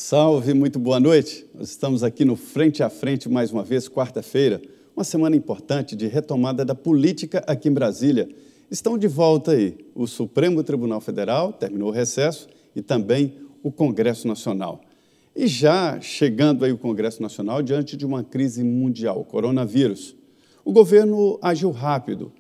Salve, muito boa noite. Nós estamos aqui no Frente a Frente mais uma vez, quarta-feira, uma semana importante de retomada da política aqui em Brasília. Estão de volta aí o Supremo Tribunal Federal, terminou o recesso, e também o Congresso Nacional. E já chegando aí o Congresso Nacional diante de uma crise mundial, o coronavírus. O governo agiu rápido.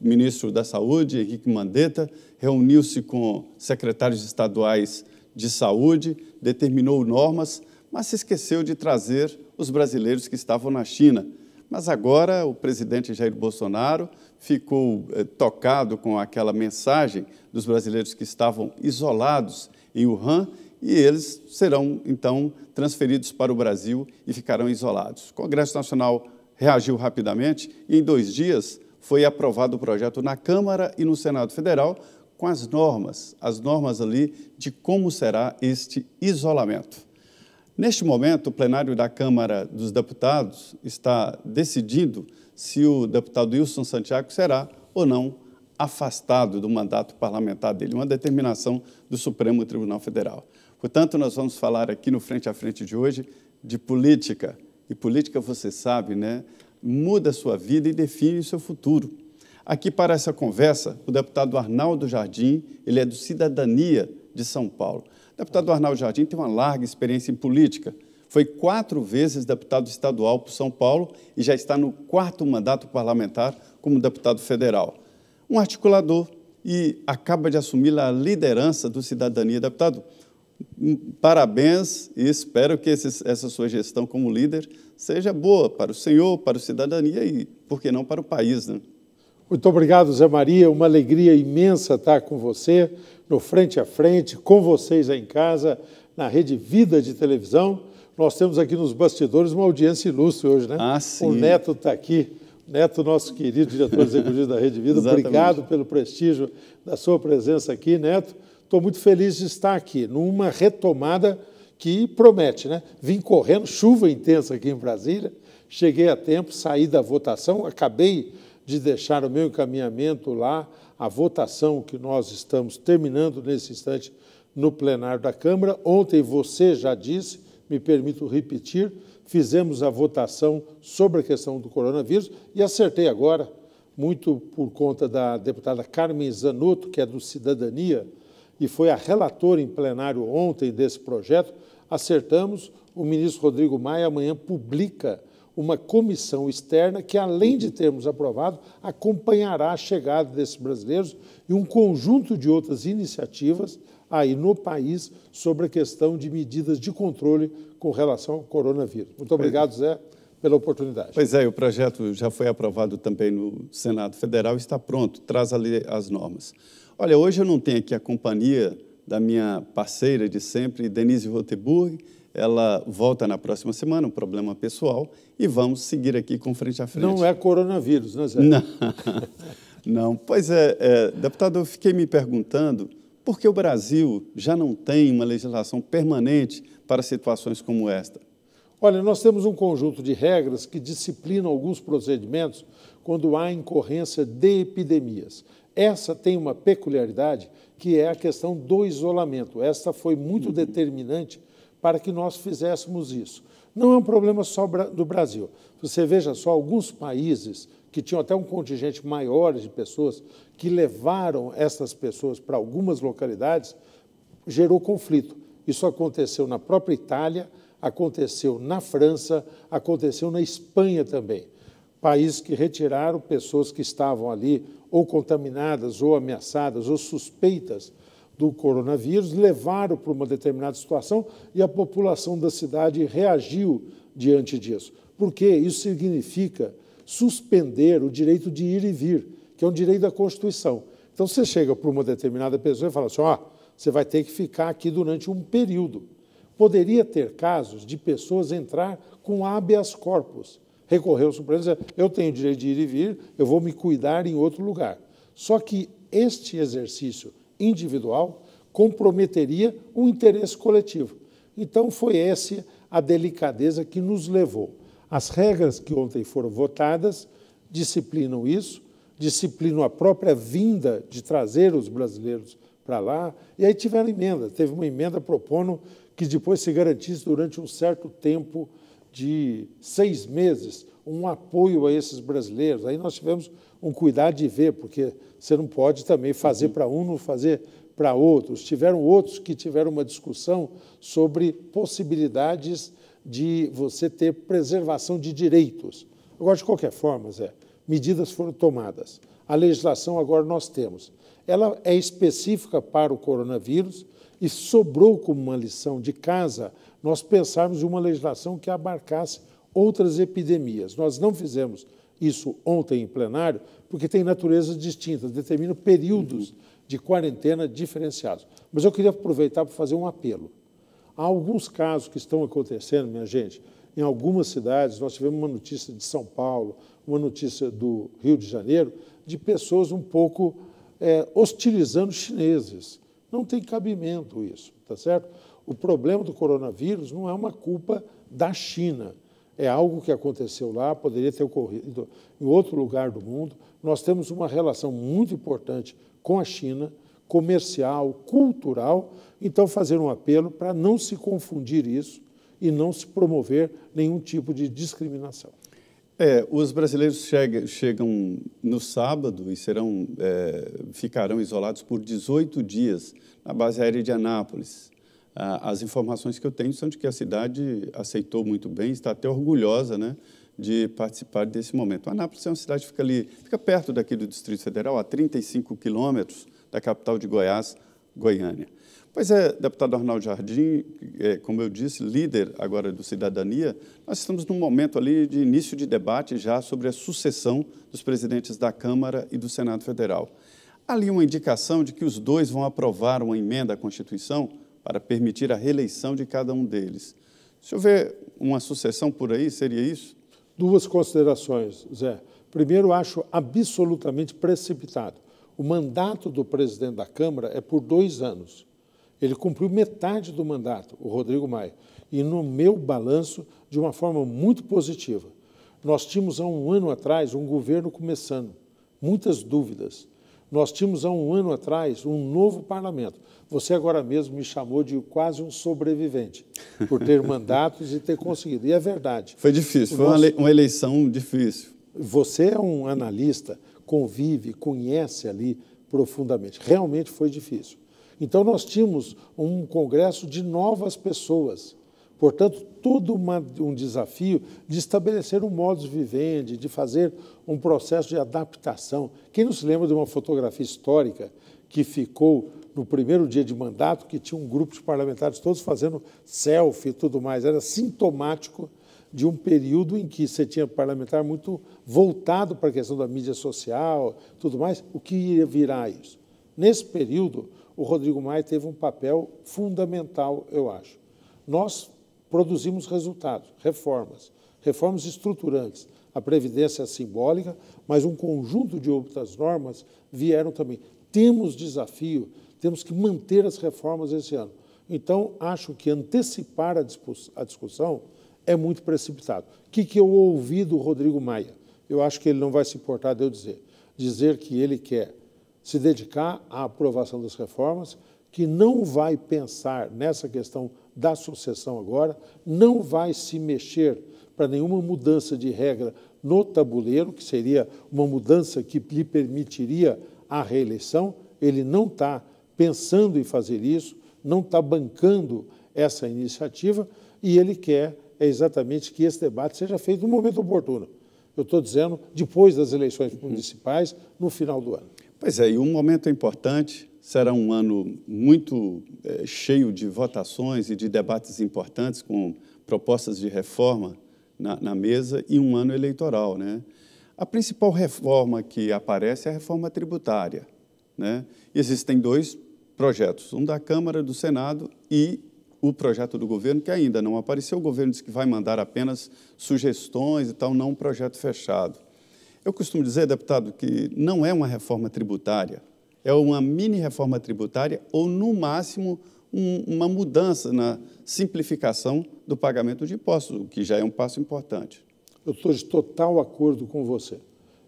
O ministro da Saúde, Henrique Mandetta, reuniu-se com secretários estaduais de saúde, determinou normas, mas se esqueceu de trazer os brasileiros que estavam na China. Mas agora o presidente Jair Bolsonaro ficou tocado com aquela mensagem dos brasileiros que estavam isolados em Wuhan e eles serão, então, transferidos para o Brasil e ficarão isolados. O Congresso Nacional reagiu rapidamente e, em 2 dias, foi aprovado o projeto na Câmara e no Senado Federal com as normas ali de como será este isolamento. Neste momento, o plenário da Câmara dos Deputados está decidindo se o deputado Wilson Santiago será ou não afastado do mandato parlamentar dele, uma determinação do Supremo Tribunal Federal. Portanto, nós vamos falar aqui no Frente a Frente de hoje de política. E política, você sabe, né? Muda a sua vida e define o seu futuro. Aqui para essa conversa, o deputado Arnaldo Jardim, ele é do Cidadania de São Paulo. O deputado Arnaldo Jardim tem uma larga experiência em política. Foi 4 vezes deputado estadual por São Paulo e já está no 4º mandato parlamentar como deputado federal. Um articulador e acaba de assumir a liderança do Cidadania. Deputado, parabéns e espero que essa sua gestão como líder seja boa para o senhor, para o Cidadania e, por que não, para o país, né? Muito obrigado, Zé Maria. Uma alegria imensa estar com você, no Frente a Frente, com vocês aí em casa, na Rede Vida de televisão. Nós temos aqui nos bastidores uma audiência ilustre hoje, né? Ah, sim. O Neto está aqui. Neto, nosso querido diretor executivo da Rede Vida. Exatamente. Obrigado pelo prestígio da sua presença aqui, Neto. Estou muito feliz de estar aqui, numa retomada que promete, né? Vim correndo, chuva intensa aqui em Brasília, cheguei a tempo, saí da votação, acabei de deixar o meu encaminhamento lá, a votação que nós estamos terminando nesse instante no plenário da Câmara. Ontem você já disse, me permito repetir, fizemos a votação sobre a questão do coronavírus e acertei agora, muito por conta da deputada Carmen Zanotto, que é do Cidadania, e foi a relatora em plenário ontem desse projeto, acertamos, o ministro Rodrigo Maia amanhã publica uma comissão externa que, além de termos aprovado, acompanhará a chegada desses brasileiros e um conjunto de outras iniciativas aí no país sobre a questão de medidas de controle com relação ao coronavírus. Muito obrigado, Zé, pela oportunidade. Pois é, o projeto já foi aprovado também no Senado Federal, está pronto, traz ali as normas. Olha, hoje eu não tenho aqui a companhia da minha parceira de sempre, Denise Roteburg. Ela volta na próxima semana, um problema pessoal, e vamos seguir aqui com Frente a Frente. Não é coronavírus, né, Zé? Não, não. Pois é, deputado, eu fiquei me perguntando por que o Brasil já não tem uma legislação permanente para situações como esta? Olha, nós temos um conjunto de regras que disciplinam alguns procedimentos quando há incorrência de epidemias. Essa tem uma peculiaridade, que é a questão do isolamento. Esta foi muito determinante para que nós fizéssemos isso. Não é um problema só do Brasil. Você veja só, alguns países que tinham até um contingente maior de pessoas, que levaram essas pessoas para algumas localidades, gerou conflito. Isso aconteceu na própria Itália, aconteceu na França, aconteceu na Espanha também. Países que retiraram pessoas que estavam ali ou contaminadas, ou ameaçadas, ou suspeitas do coronavírus, levaram para uma determinada situação e a população da cidade reagiu diante disso. Porque isso significa suspender o direito de ir e vir, que é um direito da Constituição. Então, você chega para uma determinada pessoa e fala assim, você vai ter que ficar aqui durante um período. Poderia ter casos de pessoas entrar com habeas corpus, recorrer ao Supremo e dizer, eu tenho o direito de ir e vir, eu vou me cuidar em outro lugar. Só que este exercício individual comprometeria um interesse coletivo. Então, foi essa a delicadeza que nos levou. As regras que ontem foram votadas disciplinam isso, disciplinam a própria vinda de trazer os brasileiros para lá, e aí tiveram emenda. Teve uma emenda propondo que depois se garantisse durante um certo tempo de 6 meses um apoio a esses brasileiros. Aí nós tivemos um cuidado de ver, porque você não pode também fazer para um, não fazer para outros. Tiveram outros que tiveram uma discussão sobre possibilidades de você ter preservação de direitos. Agora, de qualquer forma, Zé, medidas foram tomadas. A legislação agora nós temos. Ela é específica para o coronavírus e sobrou como uma lição de casa nós pensarmos em uma legislação que abarcasse outras epidemias. Nós não fizemos isso ontem em plenário, porque tem naturezas distintas, determinam períodos de quarentena diferenciados. Mas eu queria aproveitar para fazer um apelo. Há alguns casos que estão acontecendo, minha gente, em algumas cidades. Nós tivemos uma notícia de São Paulo, uma notícia do Rio de Janeiro, de pessoas um pouco hostilizando chineses. Não tem cabimento isso, tá certo? O problema do coronavírus não é uma culpa da China. É algo que aconteceu lá, poderia ter ocorrido em outro lugar do mundo. Nós temos uma relação muito importante com a China, comercial, cultural. Então, fazer um apelo para não se confundir isso e não se promover nenhum tipo de discriminação. Os brasileiros chegam no sábado e ficarão isolados por 18 dias na base aérea de Anápolis. As informações que eu tenho são de que a cidade aceitou muito bem, está até orgulhosa, né, de participar desse momento. Anápolis é uma cidade que fica perto daqui do Distrito Federal, a 35 quilômetros da capital de Goiás, Goiânia. Pois é, deputado Arnaldo Jardim, como eu disse, líder agora do Cidadania, nós estamos num momento ali de início de debate já sobre a sucessão dos presidentes da Câmara e do Senado Federal. Há ali uma indicação de que os dois vão aprovar uma emenda à Constituição para permitir a reeleição de cada um deles. Se houver uma sucessão por aí, seria isso? 2 considerações, Zé. Primeiro, acho absolutamente precipitado. O mandato do presidente da Câmara é por 2 anos. Ele cumpriu metade do mandato, o Rodrigo Maia, e no meu balanço, de uma forma muito positiva. Nós tínhamos há um ano atrás um governo começando, muitas dúvidas. Nós tínhamos há um ano atrás um novo parlamento. Você agora mesmo me chamou de quase um sobrevivente, por ter mandatos e ter conseguido. E é verdade. Foi difícil, foi uma eleição difícil. Você é um analista, convive, conhece ali profundamente. Realmente foi difícil. Então, nós tínhamos um congresso de novas pessoas. Portanto, todo um desafio de estabelecer um modus vivendi, de fazer um processo de adaptação. Quem não se lembra de uma fotografia histórica que ficou no primeiro dia de mandato, que tinha um grupo de parlamentares todos fazendo selfie e tudo mais? Era sintomático de um período em que você tinha parlamentar muito voltado para a questão da mídia social, tudo mais. O que ia virar isso? Nesse período, o Rodrigo Maia teve um papel fundamental, eu acho. Nós produzimos resultados, reformas estruturantes. A Previdência é simbólica, mas um conjunto de outras normas vieram também. Temos desafio, temos que manter as reformas esse ano. Então, acho que antecipar a discussão é muito precipitado. O que eu ouvi do Rodrigo Maia? Eu acho que ele não vai se importar de eu dizer que ele quer se dedicar à aprovação das reformas, que não vai pensar nessa questão da sucessão agora, não vai se mexer para nenhuma mudança de regra no tabuleiro, que seria uma mudança que lhe permitiria a reeleição. Ele não está pensando em fazer isso, não está bancando essa iniciativa, e ele quer exatamente que esse debate seja feito no momento oportuno. Eu estou dizendo, depois das eleições municipais, no final do ano. Pois é, e um momento importante, será um ano muito cheio de votações e de debates importantes, com propostas de reforma na mesa, e um ano eleitoral, né? A principal reforma que aparece é a reforma tributária, né? Existem 2 projetos, um da Câmara, do Senado, e o projeto do governo, que ainda não apareceu. O governo disse que vai mandar apenas sugestões e tal, não um projeto fechado. Eu costumo dizer, deputado, que não é uma reforma tributária, é uma mini-reforma tributária ou, no máximo, uma mudança na simplificação do pagamento de impostos, o que já é um passo importante. Eu estou de total acordo com você.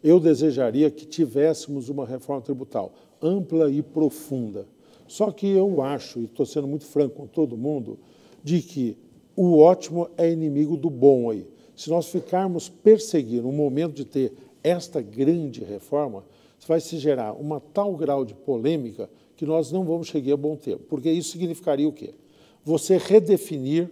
Eu desejaria que tivéssemos uma reforma tributária ampla e profunda. Só que eu acho, e estou sendo muito franco com todo mundo, de que o ótimo é inimigo do bom aí. Se nós ficarmos perseguindo o momento de ter esta grande reforma, vai se gerar uma tal grau de polêmica que nós não vamos chegar a bom tempo. Porque isso significaria o quê? Você redefinir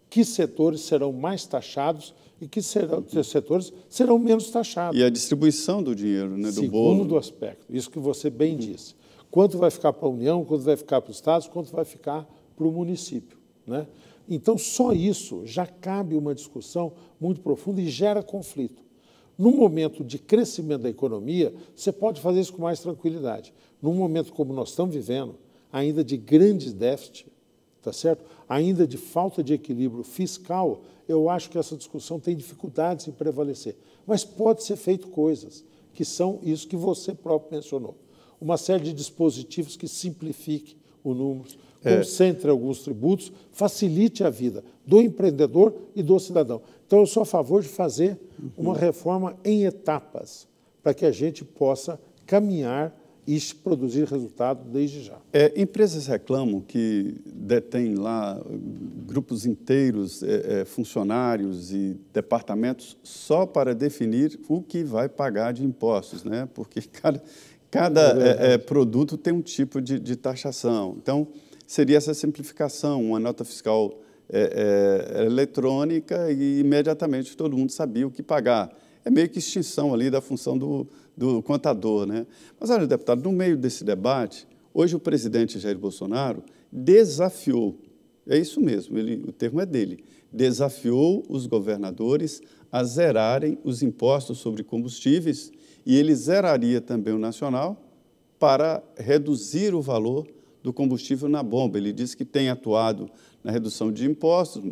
que setores serão mais taxados e que setores serão menos taxados. E a distribuição do dinheiro, né, do bolo. Segundo aspecto, isso que você bem disse. Quanto vai ficar para a União, quanto vai ficar para os estados, quanto vai ficar para o município, né? Então, só isso já cabe uma discussão muito profunda e gera conflito. No momento de crescimento da economia, você pode fazer isso com mais tranquilidade. Num momento como nós estamos vivendo, ainda de grandes déficits, tá certo? Ainda de falta de equilíbrio fiscal, eu acho que essa discussão tem dificuldades em prevalecer. Mas pode ser feito coisas que são isso que você próprio mencionou. Uma série de dispositivos que simplifiquem o número, concentre alguns tributos, facilite a vida do empreendedor e do cidadão. Então, eu sou a favor de fazer uma reforma em etapas, para que a gente possa caminhar e produzir resultado desde já. Empresas reclamam que detêm lá grupos inteiros, funcionários e departamentos só para definir o que vai pagar de impostos, né? Porque cada produto tem um tipo de taxação. Então, seria essa simplificação, uma nota fiscal eletrônica e imediatamente todo mundo sabia o que pagar. É meio que extinção ali da função do contador, né? Mas, olha, deputado, no meio desse debate, hoje o presidente Jair Bolsonaro desafiou, é isso mesmo, o termo é dele, desafiou os governadores a zerarem os impostos sobre combustíveis e ele zeraria também o nacional para reduzir o valor do combustível na bomba. Ele disse que tem atuado na redução de impostos,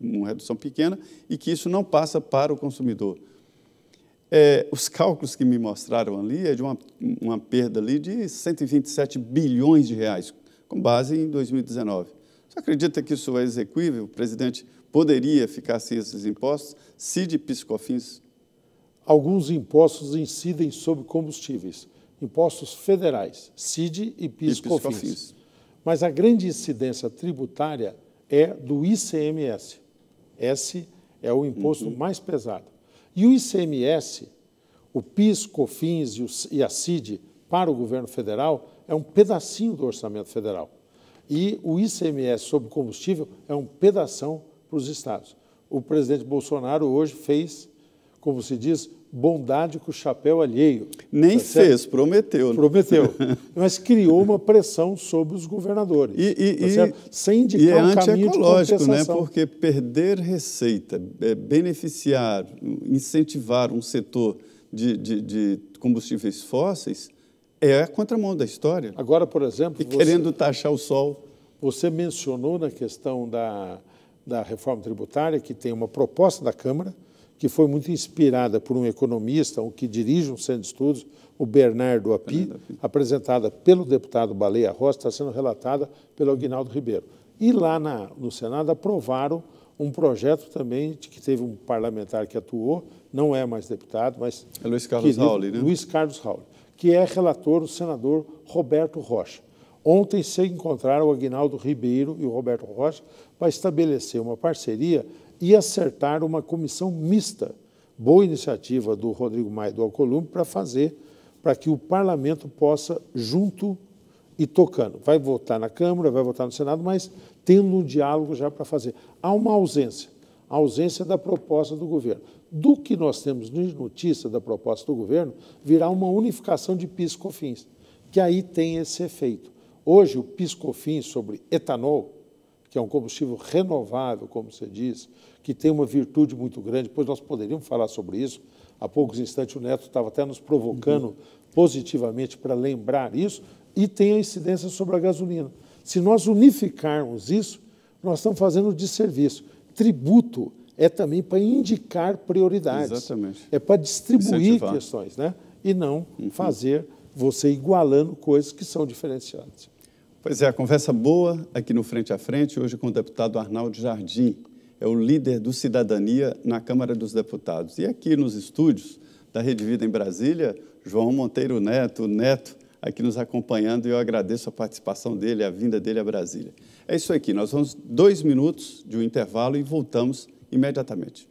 uma redução pequena, e que isso não passa para o consumidor. Os cálculos que me mostraram ali é de uma perda ali de 127 bilhões de reais, com base em 2019. Você acredita que isso é execuível? O presidente poderia ficar sem esses impostos? CID e PIS/COFINS? Alguns impostos incidem sobre combustíveis. Impostos federais, CID e PIS/COFINS. Mas a grande incidência tributária é do ICMS. Esse é o imposto mais pesado. E o ICMS, o PIS/COFINS e a CID para o governo federal é um pedacinho do orçamento federal. E o ICMS sobre combustível é um pedação para os estados. O presidente Bolsonaro hoje fez, como se diz, bondade com o chapéu alheio. Nem fez, prometeu. Prometeu, mas criou uma pressão sobre os governadores. Sem indicar um caminho de compensação. Né? Porque perder receita, beneficiar, incentivar um setor de combustíveis fósseis é a contramão da história. Agora, por exemplo... querendo taxar o sol. Você mencionou na questão da reforma tributária que tem uma proposta da Câmara que foi muito inspirada por um economista, que dirige um centro de estudos, o Bernardo Api, apresentada pelo deputado Baleia Rossi, está sendo relatada pelo Aguinaldo Ribeiro. E lá no Senado aprovaram um projeto também que teve um parlamentar que atuou, não é mais deputado, mas... É Luiz Carlos Rauli, né? Luiz Carlos Rauli, que é relator, o senador Roberto Rocha. Ontem se encontraram o Aguinaldo Ribeiro e o Roberto Rocha para estabelecer uma parceria e acertar uma comissão mista. Boa iniciativa do Rodrigo Maia do Alcolumbre para que o parlamento possa, junto e tocando. Vai votar na Câmara, vai votar no Senado, mas tendo um diálogo já para fazer. Há uma ausência, a ausência da proposta do governo. Do que nós temos de notícia da proposta do governo, virá uma unificação de PIS/COFINS, que aí tem esse efeito. Hoje, o PIS/COFINS sobre etanol, que é um combustível renovável, como você diz, que tem uma virtude muito grande, depois nós poderíamos falar sobre isso. Há poucos instantes o Neto estava até nos provocando positivamente para lembrar isso, e tem a incidência sobre a gasolina. Se nós unificarmos isso, nós estamos fazendo um desserviço. Tributo é também para indicar prioridades. Exatamente. É para distribuir questões, né? E não fazer você igualando coisas que são diferenciadas. Pois é, a conversa boa aqui no Frente a Frente, hoje com o deputado Arnaldo Jardim, é o líder do Cidadania na Câmara dos Deputados. E aqui nos estúdios da Rede Vida em Brasília, João Monteiro Neto, aqui nos acompanhando e eu agradeço a participação dele, a vinda dele a Brasília. É isso aqui, nós vamos 2 minutos de um intervalo e voltamos imediatamente.